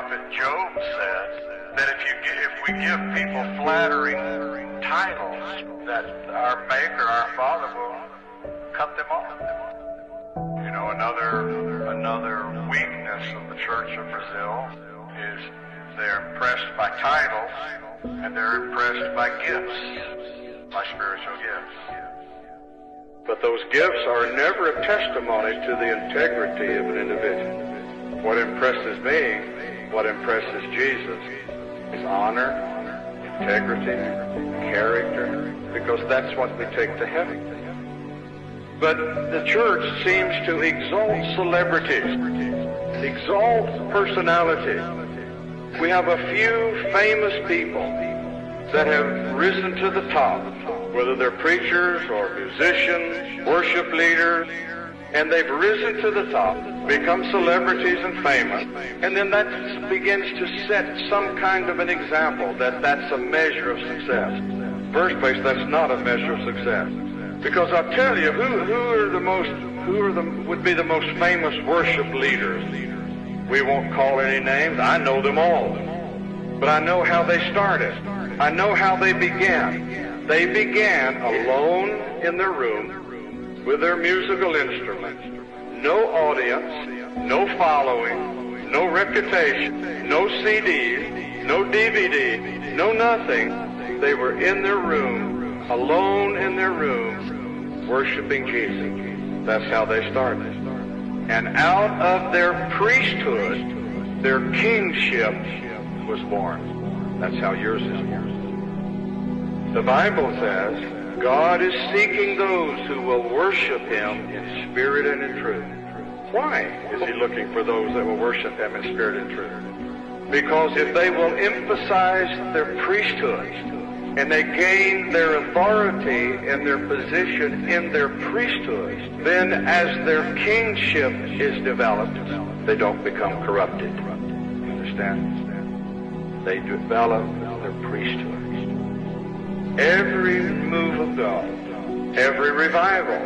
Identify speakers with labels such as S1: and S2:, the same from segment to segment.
S1: prophet Job said that if we give people flattering titles, that our Maker, our Father, will cut them off. You know, another weakness of the Church of Brazil is they're impressed by titles and they're impressed by gifts, by spiritual gifts. But those gifts are never a testimony to the integrity of an individual. What impresses me, what impresses Jesus, is honor, integrity, character, because that's what we take to heaven. But the church seems to exalt celebrities, exalt personality. We have a few famous people that have risen to the top, whether they're preachers or musicians, worship leaders, and they've risen to the top, become celebrities and famous, and then that begins to set some kind of an example that that's a measure of success. First place, that's not a measure of success. Because I'll tell you, would be the most famous worship leaders? We won't call any names. I know them all. But I know how they started. I know how they began. They began alone in their room with their musical instruments. No audience, no following, no reputation, no CDs, no DVD, no nothing. They were in their room, alone in their room, worshiping Jesus. That's how they started. And out of their priesthood, their kingship was born. That's how yours is born. The Bible says God is seeking those who will worship Him in spirit and in truth. Why is He looking for those that will worship Him in spirit and truth? Because if they will emphasize their priesthood and they gain their authority and their position in their priesthood, then as their kingship is developed, they don't become corrupted. Understand? They develop their priesthood. Every move of God, every revival,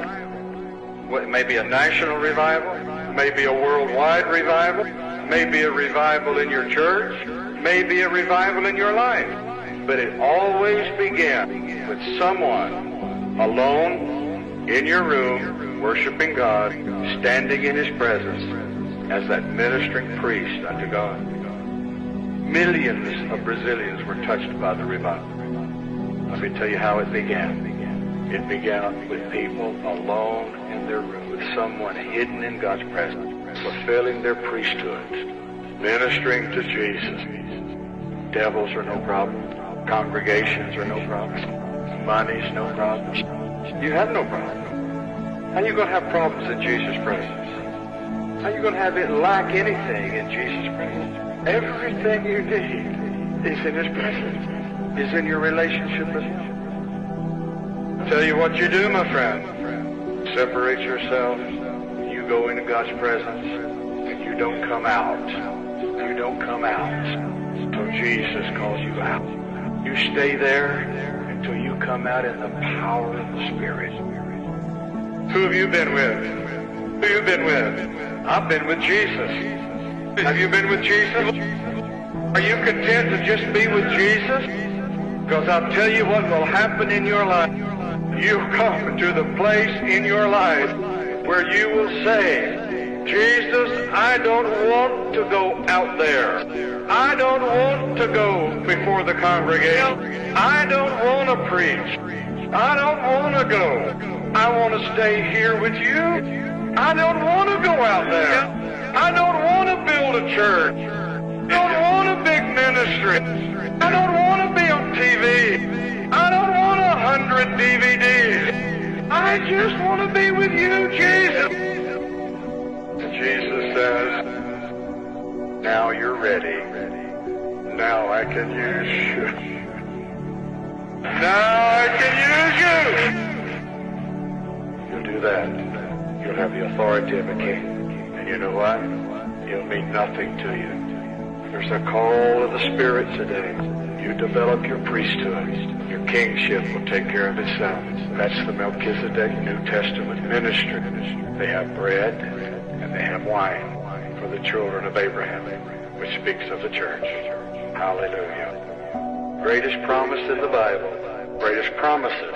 S1: it may be a national revival, may be a worldwide revival, may be a revival in your church, may be a revival in your life. But it always began with someone alone in your room, worshiping God, standing in His presence as that ministering priest unto God. Millions of Brazilians were touched by the revival. Let me tell you how it began. It began with people alone in their room, with someone hidden in God's presence, fulfilling their priesthood, ministering to Jesus. Devils are no problem. Congregations are no problem. Money's no problem. You have no problem. How are you going to have problems in Jesus' presence? How are you going to have it lack anything in Jesus' presence? Everything you need is in His presence, is in your relationship with Him. I'll tell you what you do, my friend. Separate yourself. You go into God's presence, and you don't come out. You don't come out until Jesus calls you out. You stay there until you come out in the power of the Spirit. Who have you been with? Who have you been with? I've been with Jesus. Have you been with Jesus? Are you content to just be with Jesus? Because I'll tell you what will happen in your life. You come to the place in your life where you will say, Jesus, I don't want to go out there. I don't want to go before the congregation. I don't want to preach. I don't want to go. I want to stay here with you. I don't want to go out there. I don't want to build a church. I don't want a big ministry. I don't want to be on TV. I don't want 100 DVDs. I just want to be with you, Jesus. And Jesus says, now you're ready. Now I can use you. Now I can use you. You'll do that. You'll have the authority of a king. And you know what? He'll mean nothing to you. There's a call of the Spirit today. You develop your priesthood. Your kingship will take care of itself. That's the Melchizedek New Testament ministry. They have bread and they have wine for the children of Abraham. which speaks of the church. Hallelujah. Greatest promise in the Bible, greatest promises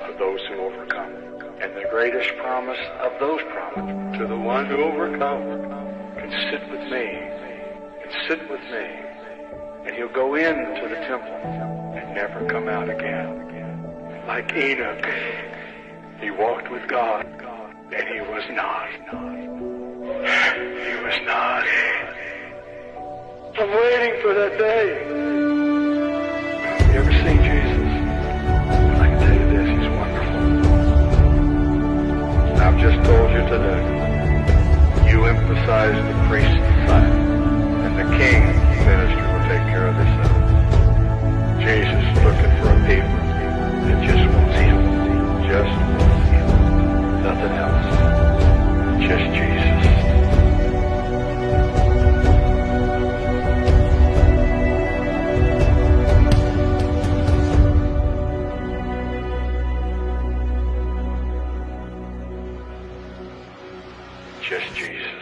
S1: of those who overcome. And the greatest promise of those promises to the one who overcomes can sit with me, and he'll go into the temple and never come out again. Like Enoch, he walked with God, and he was not. He was not. I'm waiting for that day. You ever seen Jesus? I can tell you this, he's wonderful. I've just told you today, you emphasize the priest's side, and the king's ministry will take care of this. Jesus is looking for a people that just wants him. Just wants him. Nothing else. Just Jesus. Just Jesus.